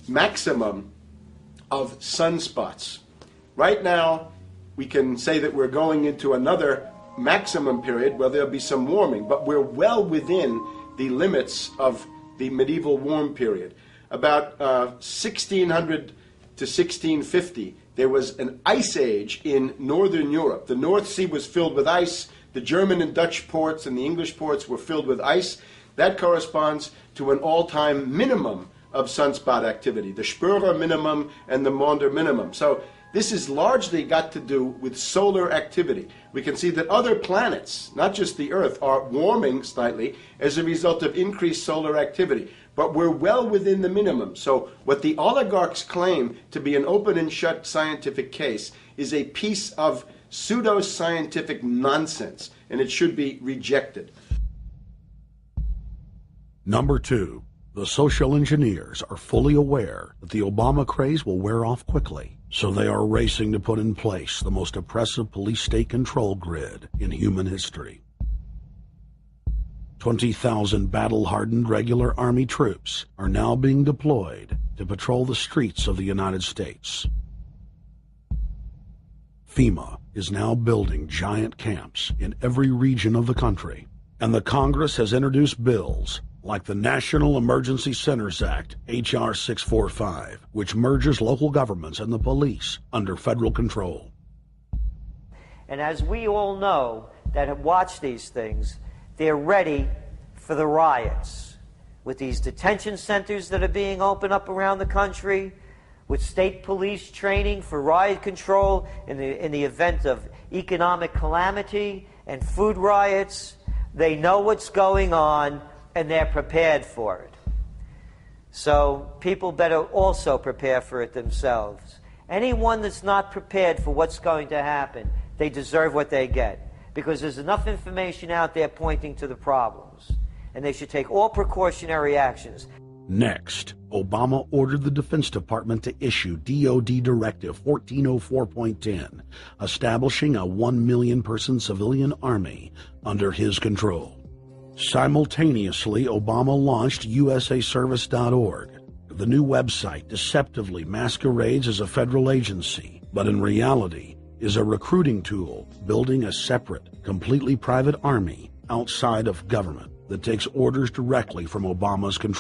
maximum of sunspots. Right now, we can say that we're going into another maximum period where there'll be some warming, but we're well within the limits of the medieval warm period. About 1600 to 1650, there was an ice age in northern Europe. The North Sea was filled with ice. The German and Dutch ports and the English ports were filled with ice. That corresponds to an all-time minimum of sunspot activity, the Spörer minimum and the Maunder minimum. So this has largely got to do with solar activity. We can see that other planets, not just the Earth, are warming slightly as a result of increased solar activity. But we're well within the minimum. So what the oligarchs claim to be an open and shut scientific case is a piece of pseudo-scientific nonsense, and it should be rejected. Number 2, the social engineers are fully aware that the Obama craze will wear off quickly, so they are racing to put in place the most oppressive police state control grid in human history. 20,000 battle-hardened regular Army troops are now being deployed to patrol the streets of the United States. FEMA is now building giant camps in every region of the country, and the Congress has introduced bills like the National Emergency Centers Act, H.R. 645, which merges local governments and the police under federal control. And as we all know that have watched these things, they're ready for the riots. With these detention centers that are being opened up around the country, with state police training for riot control in the event of economic calamity and food riots, they know what's going on and they're prepared for it. So people better also prepare for it themselves. Anyone that's not prepared for what's going to happen, they deserve what they get, because there's enough information out there pointing to the problems, and they should take all precautionary actions. Next, Obama ordered the Defense Department to issue DoD Directive 1404.10, establishing a 1 million person civilian army under his control. Simultaneously, Obama launched USAService.org. The new website deceptively masquerades as a federal agency, but in reality is a recruiting tool building a separate, completely private army outside of government that takes orders directly from Obama's control.